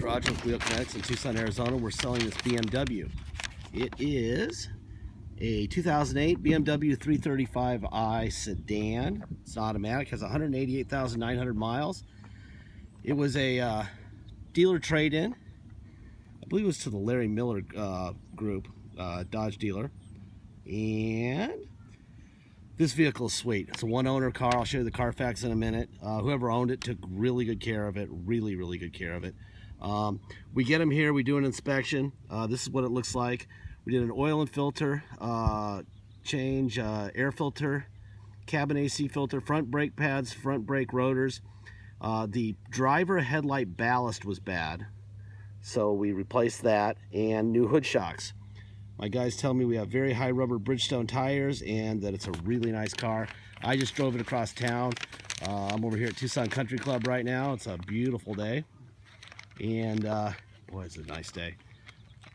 Roger with Wheel Kinetics in Tucson, Arizona. We're selling this BMW. It is a 2008 BMW 335i sedan. It's automatic, has 188,900 miles. It was a dealer trade-in. I believe it was to the Larry Miller group, Dodge dealer. And this vehicle is sweet. It's a one-owner car. I'll show you the Carfax in a minute. Whoever owned it took really good care of it. Really good care of it. We get them here. We do an inspection. This is what it looks like. We did an oil and filter change, air filter, cabin AC filter, front brake pads, front brake rotors. The driver headlight ballast was bad, so we replaced that, and new hood shocks. My guys tell me we have very high rubber Bridgestone tires and that it's a really nice car. I just drove it across town. I'm over here at Tucson Country Club right now. It's a beautiful day. And boy, it's a nice day.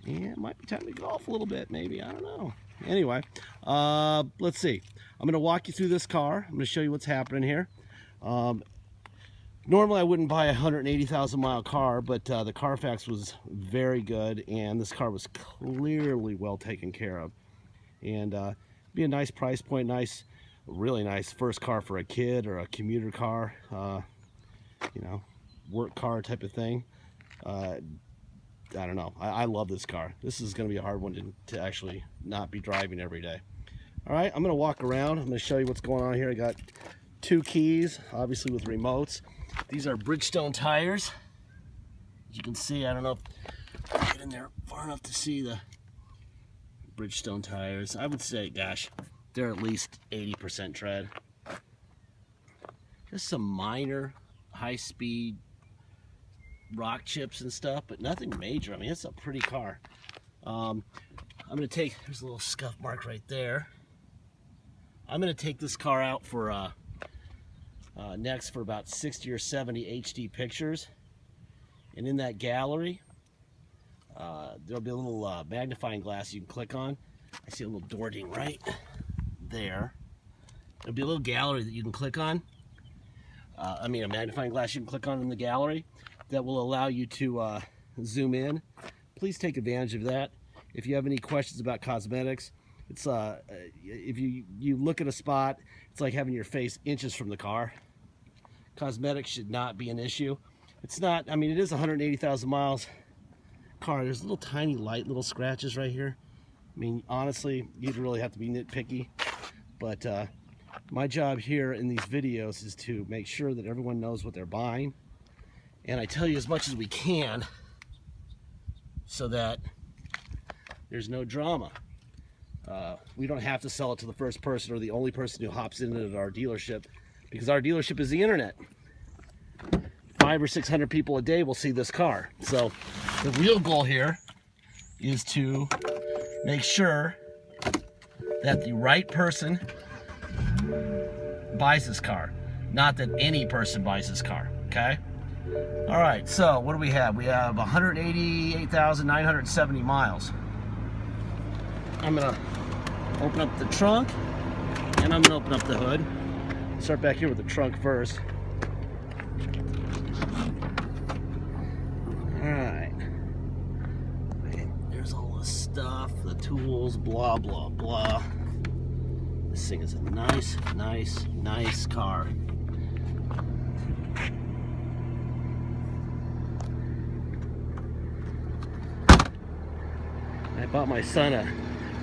And it might be time to golf a little bit, maybe. I don't know. Anyway, let's see. I'm going to walk you through this car. I'm going to show you what's happening here. Normally I wouldn't buy a 180,000 mile car, but the Carfax was very good, and this car was clearly well taken care of. And be a nice price point, nice, really nice first car for a kid or a commuter car, you know, work car type of thing. I don't know. I love this car. This is going to be a hard one to actually not be driving every day. All right, I'm going to walk around. I'm going to show you what's going on here. I got 2 keys, obviously with remotes. These are Bridgestone tires. As you can see, I don't know if I get in there far enough to see the Bridgestone tires. I would say, gosh, they're at least 80% tread. Just some minor high-speed rock chips and stuff, but nothing major. I mean, it's a pretty car. I'm going to take, there's a little scuff mark right there. I'm going to take this car out for next for about 60 or 70 HD pictures, and in that gallery there'll be a little magnifying glass you can click on. I see a little door ding right there. There'll be a little gallery that you can click on. I mean a magnifying glass you can click on in the gallery that will allow you to zoom in. Please take advantage of that. If you have any questions about cosmetics, it's if you look at a spot, it's like having your face inches from the car. Cosmetics should not be an issue. It's not, I mean, it is 180,000 miles car. There's little tiny light little scratches right here. I mean, honestly, you'd really have to be nitpicky. But my job here in these videos is to make sure that everyone knows what they're buying. And I tell you as much as we can so that there's no drama. We don't have to sell it to the first person or the only person who hops in at our dealership, because our dealership is the internet. 500 or 600 people a day will see this car. So the real goal here is to make sure that the right person buys this car, not that any person buys this car, okay? All right, so what do we have? We have 188,970 miles. I'm gonna open up the trunk, and I'm gonna open up the hood. Start back here with the trunk first. Alright. There's all the stuff, the tools, blah, blah, blah. This thing is a nice car. I bought my son a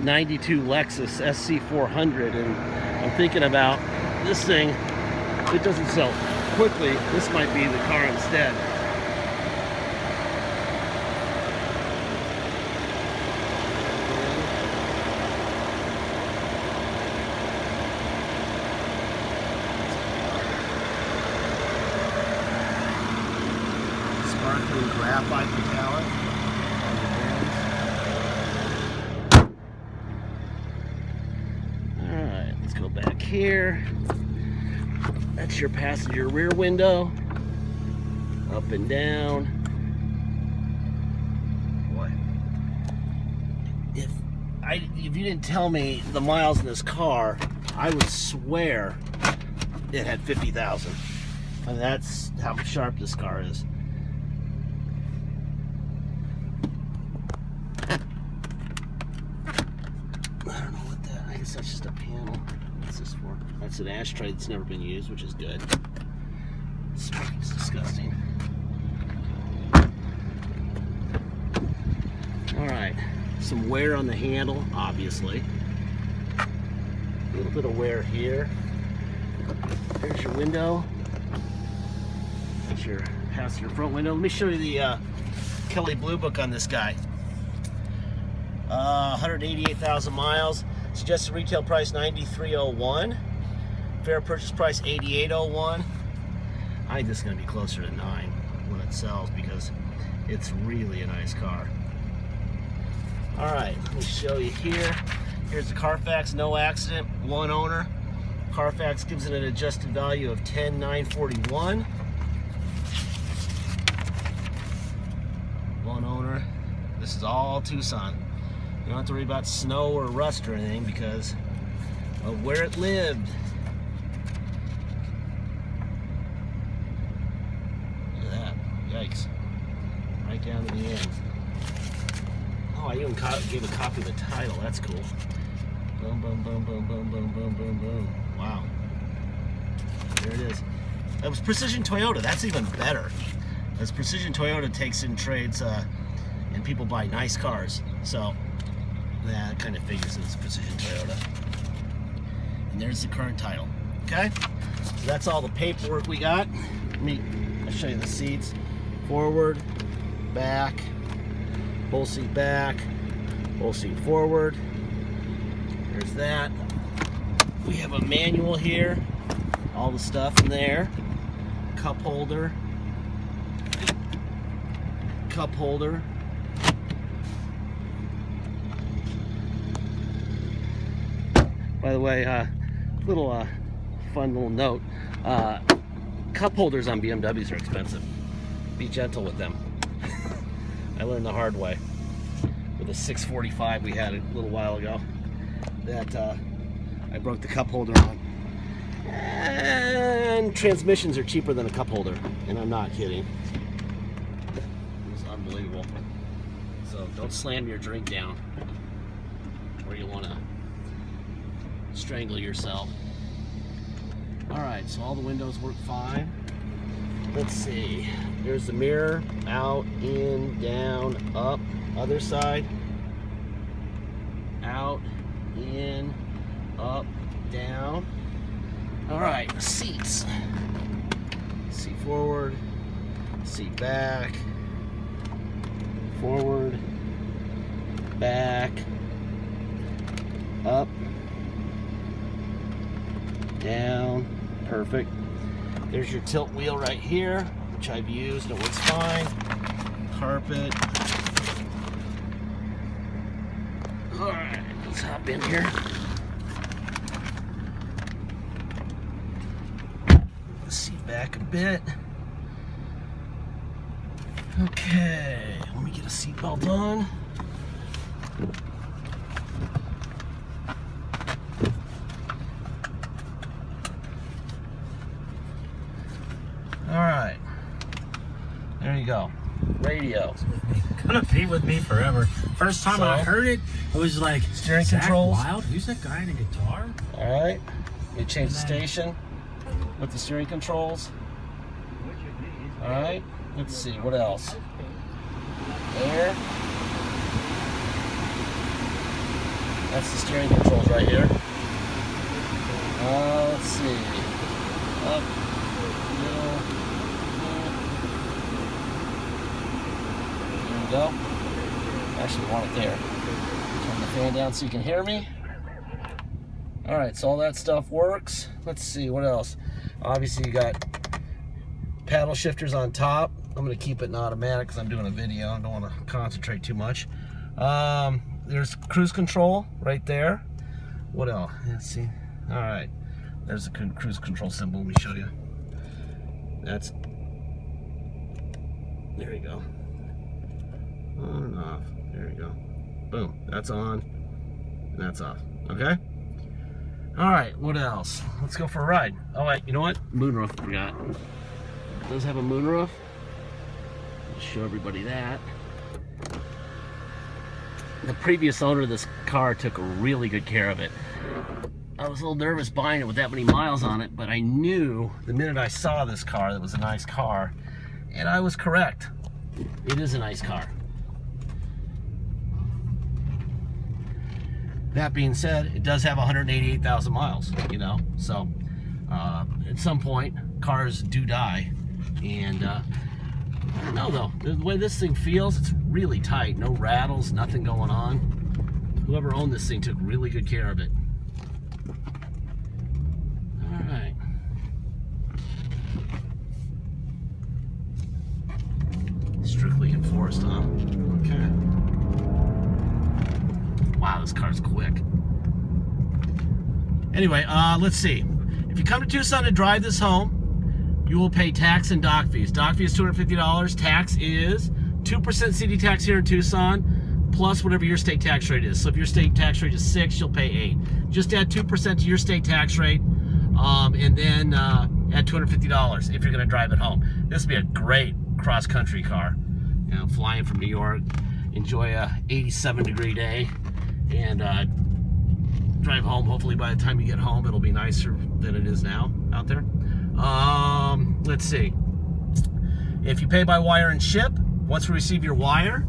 92 Lexus SC400, and I'm thinking about this thing. It doesn't sell quickly. This might be the car instead. Sparkling graphite metallic. Let's go back here. That's your passenger rear window. Up and down. Boy. If you didn't tell me the miles in this car, I would swear it had 50,000. And that's how sharp this car is. anymore. That's an ashtray that's never been used, which is good. It's disgusting. Alright, some wear on the handle, obviously. A little bit of wear here. There's your window. That's your passenger front window. Let me show you the Kelley Blue Book on this guy. 188,000 miles. Suggested retail price $93.01. Fair purchase price $88.01. I think this is going to be closer to $9 when it sells because it's really a nice car. Alright, let me show you here. Here's the Carfax, no accident, one owner. Carfax gives it an adjusted value of $10,941. One owner. This is all Tucson. You don't have to worry about snow or rust or anything because of where it lived. Look at that. Yikes. Right down to the end. Oh, I even gave a copy of the title. That's cool. Boom, boom, boom, boom, boom, boom, boom, boom, boom. Wow. There it is. That was Precision Toyota. That's even better. As Precision Toyota takes in trades and people buy nice cars. So that kind of figures it's Precision Toyota. And there's the current title. Okay? So that's all the paperwork we got. I'll show you the seats. Forward, back, whole seat back, whole seat forward. There's that. We have a manual here. All the stuff in there. Cup holder. Cup holder. By the way, little fun little note. Cup holders on BMWs are expensive. Be gentle with them. I learned the hard way with a 645 we had a little while ago that I broke the cup holder on. And transmissions are cheaper than a cup holder, and I'm not kidding. It was unbelievable. So don't slam your drink down or you want to strangle yourself. Alright, so all the windows work fine. Let's see. There's the mirror. Out, in, down, up. Other side. Out, in, up, down. Alright, seats. Seat forward. Seat back. Forward. Back. Up. Down. Perfect. There's your tilt wheel right here, which I've used and it works fine. Carpet. Alright, let's hop in here. Seat back a bit. Okay, let me get a seatbelt on. Alright, there you go. Radio. Gonna be with me forever. First time I heard it, I was like, steering controls. Wild? Who's that guy in a guitar? Alright, you change the station with the steering controls. Alright, let's see, what else? Air. That's the steering controls right here. Let's see. Up, middle. There we go. Actually want it there. Turn the fan down so you can hear me. Alright, so all that stuff works. Let's see, what else? Obviously you got paddle shifters on top. I'm going to keep it in automatic because I'm doing a video. I don't want to concentrate too much. There's cruise control right there. What else? Let's see. Alright, there's the cruise control symbol. Let me show you. That's, there you go. On and off. There you go. Boom. That's on. And that's off. Okay? Alright, what else? Let's go for a ride. Oh, wait, you know what? Moonroof, I forgot. It does have a moonroof. I'll show everybody that. The previous owner of this car took really good care of it. I was a little nervous buying it with that many miles on it, but I knew the minute I saw this car that it was a nice car, and I was correct. It is a nice car. That being said, it does have 188,000 miles, you know, so at some point cars do die, and I don't know though, the way this thing feels, it's really tight, no rattles, nothing going on. Whoever owned this thing took really good care of it. All right. Strictly enforced, huh? Okay. Wow, this car's quick. Anyway, let's see. If you come to Tucson to drive this home, you will pay tax and dock fees. Dock fee is $250. Tax is 2% CD tax here in Tucson, plus whatever your state tax rate is. So if your state tax rate is 6, you'll pay 8. Just add 2% to your state tax rate, and then add $250 if you're going to drive it home. This would be a great cross-country car. You know, flying from New York, enjoy a 87-degree day, and drive home. Hopefully by the time you get home, it'll be nicer than it is now out there. Let's see. If you pay by wire and ship, once we receive your wire,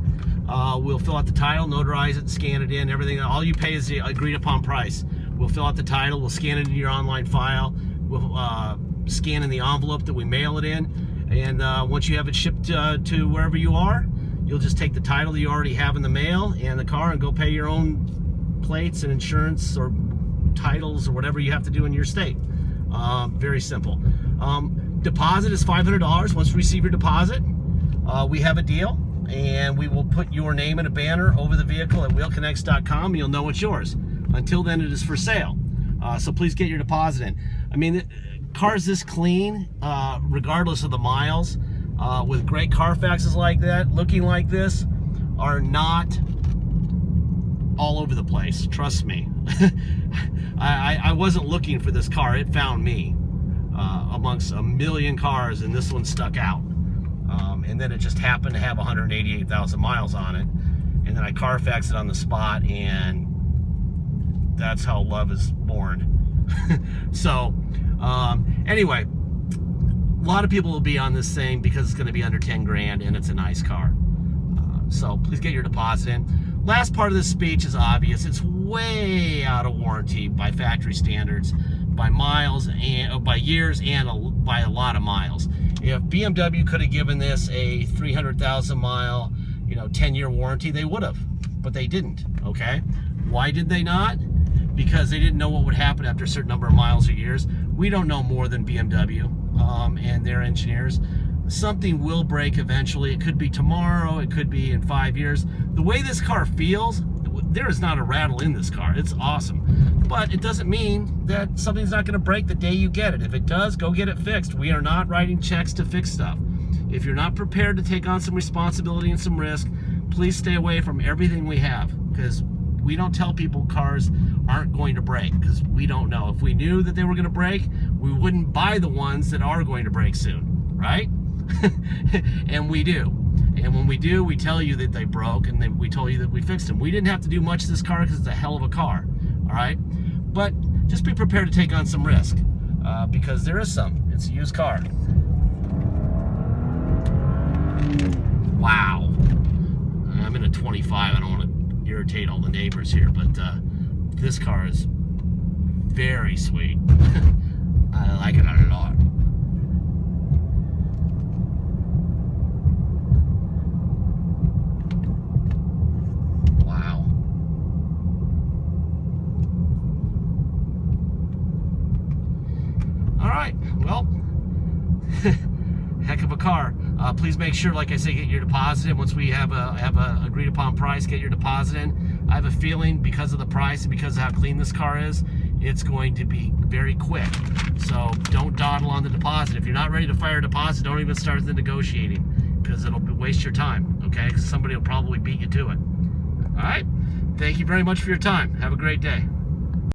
we'll fill out the title, notarize it, scan it in, everything. All you pay is the agreed upon price. We'll fill out the title, we'll scan it into your online file, we'll scan in the envelope that we mail it in, and once you have it shipped to wherever you are, you'll just take the title that you already have in the mail and the car and go pay your own plates and insurance or titles or whatever you have to do in your state. Very simple. Deposit is $500. Once we receive your deposit, we have a deal, and we will put your name in a banner over the vehicle at wheelkinetics.com. You'll know it's yours. Until then, it is for sale. So please get your deposit in. I mean, cars this clean, regardless of the miles, with great Carfaxes like that, looking like this, are not all over the place. Trust me. I wasn't looking for this car. It found me amongst a million cars, and this one stuck out. And then it just happened to have 188,000 miles on it. And then I Carfaxed it on the spot, and that's how love is born. So, anyway, a lot of people will be on this thing because it's going to be under 10 grand and it's a nice car. So please get your deposit in. Last part of this speech is obvious. It's way out of warranty by factory standards, by miles, and by years, and by a lot of miles. If BMW could have given this a 300,000 mile, 10-year warranty, they would have, but they didn't. Okay, why did they not? Because they didn't know what would happen after a certain number of miles or years. We don't know more than BMW and their engineers. Something will break eventually. It could be tomorrow, it could be in 5 years. The way this car feels, there is not a rattle in this car. It's awesome. But it doesn't mean that something's not going to break the day you get it. If it does, go get it fixed. We are not writing checks to fix stuff. If you're not prepared to take on some responsibility and some risk, please stay away from everything we have, because we don't tell people cars aren't going to break, because we don't know. If we knew that they were going to break, we wouldn't buy the ones that are going to break soon, right? And we do. And when we do, we tell you that they broke, and then we told you that we fixed them. We didn't have to do much to this car because it's a hell of a car, all right? But just be prepared to take on some risk, because there is some. It's a used car. Wow. I'm in a 25. I don't want to irritate all the neighbors here, but this car is very sweet. I like it a lot. Wow. All right, well, heck of a car. Please make sure, like I say, get your deposit in. Once we have a agreed upon price, get your deposit in. I have a feeling, because of the price and because of how clean this car is, it's going to be very quick. So don't dawdle on the deposit. If you're not ready to fire a deposit, don't even start the negotiating, because it'll waste your time, okay? Because somebody will probably beat you to it. All right? Thank you very much for your time. Have a great day.